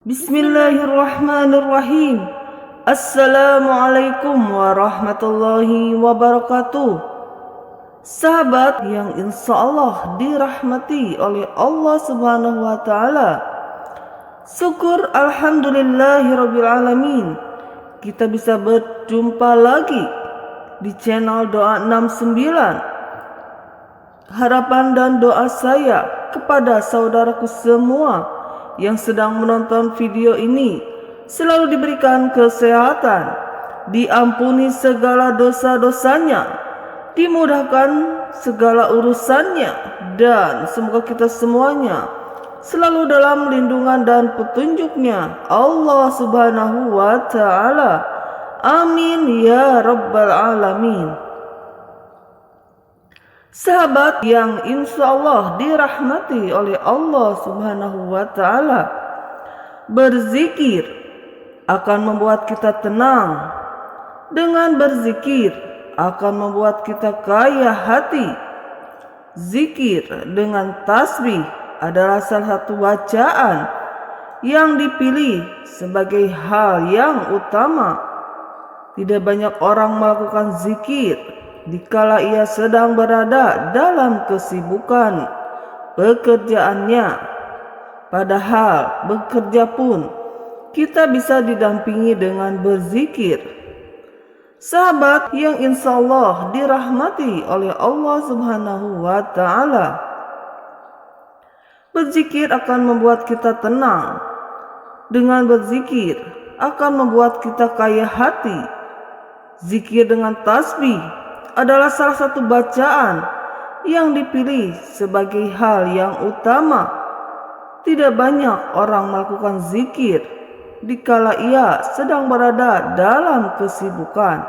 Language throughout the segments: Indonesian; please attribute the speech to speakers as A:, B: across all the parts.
A: Bismillahirrahmanirrahim. Assalamualaikum warahmatullahi wabarakatuh. Sahabat yang insya Allah dirahmati oleh Allah Subhanahu wa Ta'ala, syukur alhamdulillahirabbil alamin, kita bisa berjumpa lagi di channel Doa 69. Harapan dan doa saya kepada saudaraku semua yang sedang menonton video ini selalu diberikan kesehatan, diampuni segala dosa-dosanya, dimudahkan segala urusannya, dan semoga kita semuanya selalu dalam lindungan dan petunjuknya Allah Subhanahu wa Ta'ala. Amin ya rabbal alamin. Sahabat yang insya Allah dirahmati oleh Allah Subhanahu wa Ta'ala, berzikir akan membuat kita tenang. Dengan berzikir akan membuat kita kaya hati. Zikir dengan tasbih adalah salah satu bacaan yang dipilih sebagai hal yang utama. Tidak banyak orang melakukan zikir dikala ia sedang berada dalam kesibukan pekerjaannya. Padahal bekerja pun kita bisa didampingi dengan berzikir. Sahabat yang insya Allah dirahmati oleh Allah Subhanahu wa Ta'ala, berzikir akan membuat kita tenang. Dengan berzikir akan membuat kita kaya hati. Zikir dengan tasbih adalah salah satu bacaan yang dipilih sebagai hal yang utama. Tidak banyak orang melakukan zikir dikala ia sedang berada dalam kesibukan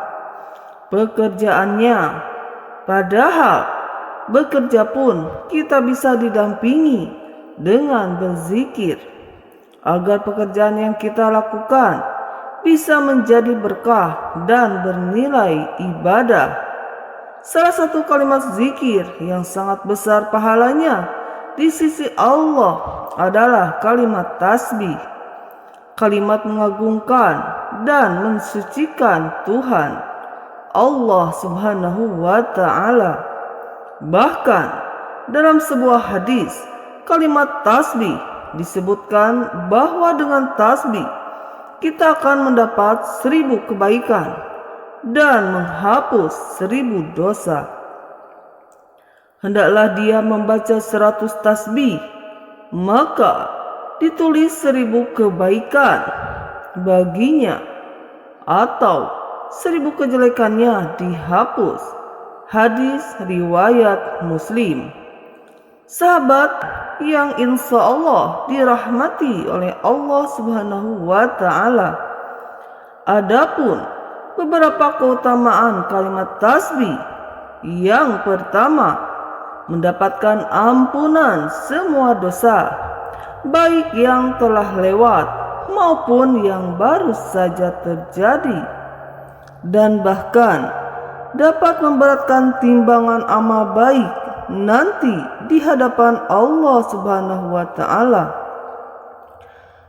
A: pekerjaannya. Padahal bekerja pun kita bisa didampingi dengan berzikir agar pekerjaan yang kita lakukan bisa menjadi berkah dan bernilai ibadah. Salah satu kalimat zikir yang sangat besar pahalanya di sisi Allah adalah kalimat tasbih. Kalimat mengagungkan dan mensucikan Tuhan Allah Subhanahu wa Ta'ala. Bahkan dalam sebuah hadis, kalimat tasbih disebutkan bahwa dengan tasbih kita akan mendapat 1000 kebaikan dan menghapus 1000 dosa. Hendaklah dia membaca 100 tasbih, maka ditulis 1000 kebaikan baginya, atau 1000 kejelekannya dihapus. Hadis riwayat Muslim. Sahabat yang insya Allah dirahmati oleh Allah Subhanahu wa Ta'ala, adapun beberapa keutamaan kalimat tasbih. Yang pertama, mendapatkan ampunan semua dosa, baik yang telah lewat maupun yang baru saja terjadi, dan bahkan dapat memberatkan timbangan amal baik nanti di hadapan Allah Subhanahu wa Ta'ala.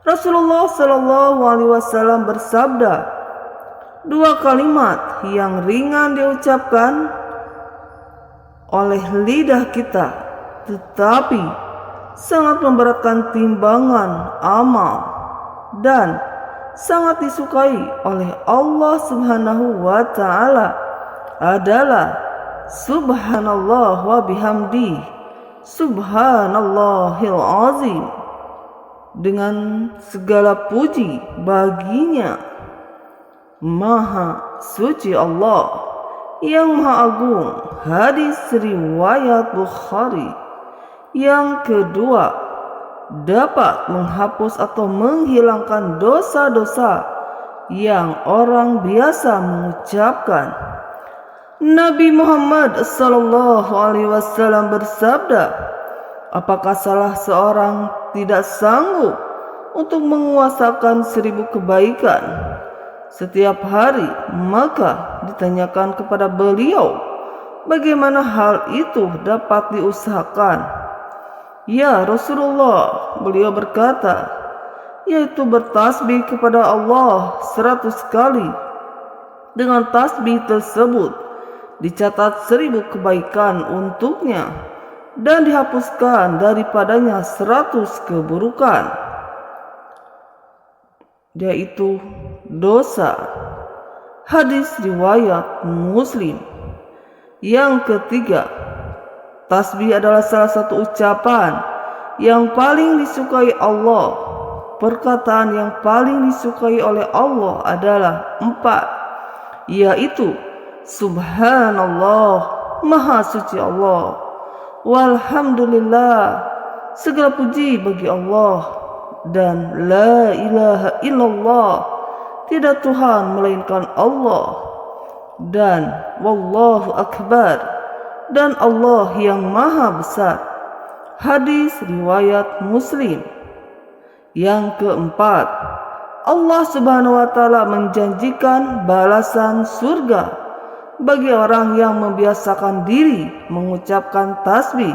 A: Rasulullah Shallallahu Alaihi Wasallam bersabda, 2 kalimat yang ringan diucapkan oleh lidah kita, tetapi sangat memberatkan timbangan amal dan sangat disukai oleh Allah Subhanahu wa Ta'ala adalah Subhanallah wa bihamdi, Subhanallahil azim. Dengan segala puji baginya, Maha suci Allah yang Maha Agung. Hadis riwayat Bukhari. Yang kedua, dapat menghapus atau menghilangkan dosa-dosa yang orang biasa mengucapkan. Nabi Muhammad sallallahu alaihi wasallam bersabda, apakah salah seorang tidak sanggup untuk menguasakan 1000 kebaikan setiap hari? Maka ditanyakan kepada beliau, bagaimana hal itu dapat diusahakan? Ya Rasulullah, beliau berkata, yaitu bertasbih kepada Allah 100 kali. Dengan tasbih tersebut dicatat 1000 kebaikan untuknya dan dihapuskan daripadanya 100 keburukan, yaitu dosa. Hadis riwayat Muslim. Yang ketiga, tasbih adalah salah satu ucapan yang paling disukai Allah. Perkataan yang paling disukai oleh Allah adalah 4, yaitu Subhanallah, Maha Suci Allah, Walhamdulillah, segala puji bagi Allah, dan La ilaha illallah, tidak Tuhan melainkan Allah, dan Wallahu Akbar, dan Allah yang Maha Besar. Hadis riwayat Muslim. Yang keempat, Allah Subhanahu wa Ta'ala menjanjikan balasan surga bagi orang yang membiasakan diri mengucapkan tasbih.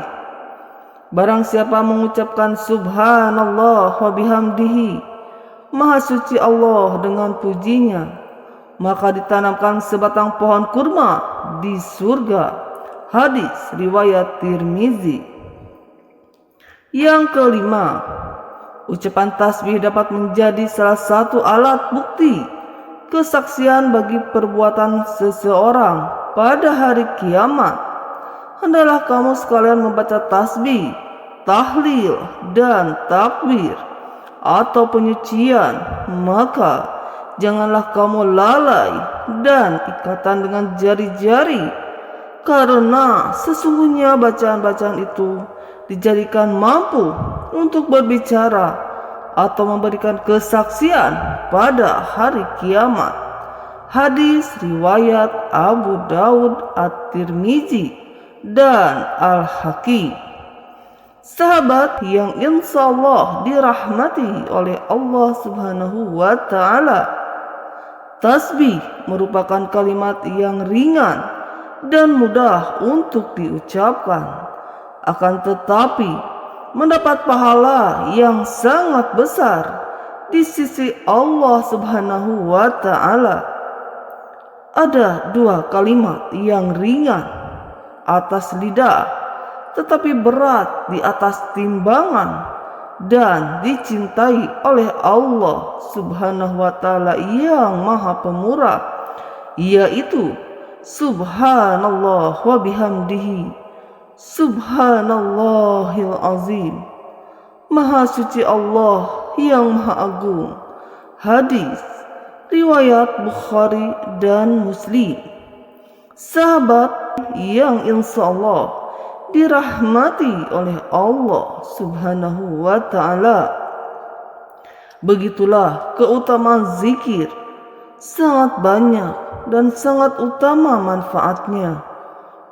A: Barang siapa mengucapkan Subhanallah wa bihamdihi, Maha Suci Allah dengan pujinya, maka ditanamkan sebatang pohon kurma di surga. Hadis riwayat Tirmizi. Yang kelima, ucapan tasbih dapat menjadi salah satu alat bukti kesaksian bagi perbuatan seseorang pada hari kiamat. Hendaklah kamu sekalian membaca tasbih, tahlil, dan takbir atau penyucian, maka janganlah kamu lalai dan ikatan dengan jari-jari, karena sesungguhnya bacaan-bacaan itu dijadikan mampu untuk berbicara atau memberikan kesaksian pada hari kiamat. Hadis riwayat Abu Daud, At-Tirmizi, dan Al-Hakim. Sahabat yang insya Allah dirahmati oleh Allah Subhanahu wa Ta'ala, tasbih merupakan kalimat yang ringan dan mudah untuk diucapkan, akan tetapi mendapat pahala yang sangat besar di sisi Allah Subhanahu wa Ta'ala. Ada 2 kalimat yang ringan atas lidah tetapi berat di atas timbangan dan dicintai oleh Allah Subhanahu wa Ta'ala yang Maha Pemurah, yaitu Subhanallah wa bihamdihi, Subhanallahil Azim, Maha Suci Allah yang Maha Agung. Hadis riwayat Bukhari dan Muslim. Sahabat yang insya Allah dirahmati oleh Allah Subhanahu wa Ta'ala, begitulah keutamaan zikir, sangat banyak dan sangat utama manfaatnya.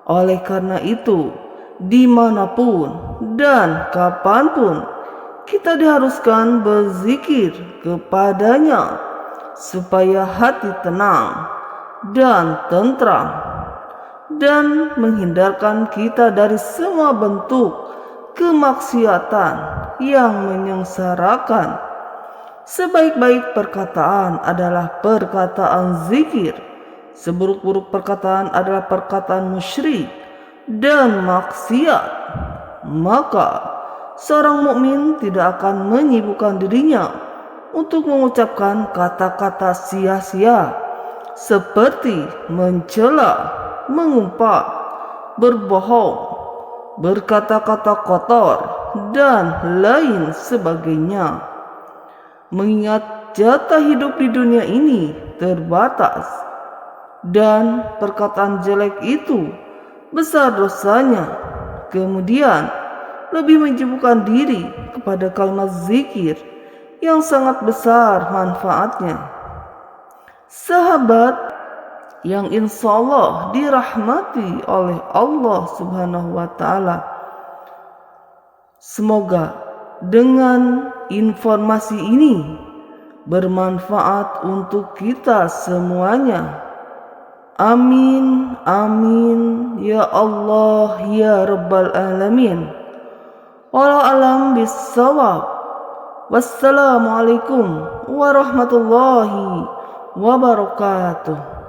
A: Oleh karena itu, dimanapun dan kapanpun kita diharuskan berzikir kepadanya supaya hati tenang dan tentram, dan menghindarkan kita dari semua bentuk kemaksiatan yang menyengsarakan. Sebaik-baik perkataan adalah perkataan zikir, seburuk-buruk perkataan adalah perkataan musyrik dan maksiat. Maka seorang mukmin tidak akan menyibukkan dirinya untuk mengucapkan kata-kata sia-sia seperti mencela, mengumpat, berbohong, berkata-kata kotor, dan lain sebagainya. Mengingat jatah hidup di dunia ini terbatas dan perkataan jelek itu besar dosanya, kemudian lebih menyibukkan diri kepada kalimat zikir yang sangat besar manfaatnya. Sahabat yang insya Allah dirahmati oleh Allah Subhanahu wa Ta'ala, semoga dengan informasi ini bermanfaat untuk kita semuanya. Amin, amin, ya Allah, ya Rabbal Alamin. Wallahu a'lam bissawab. Wassalamualaikum warahmatullahi wabarakatuh.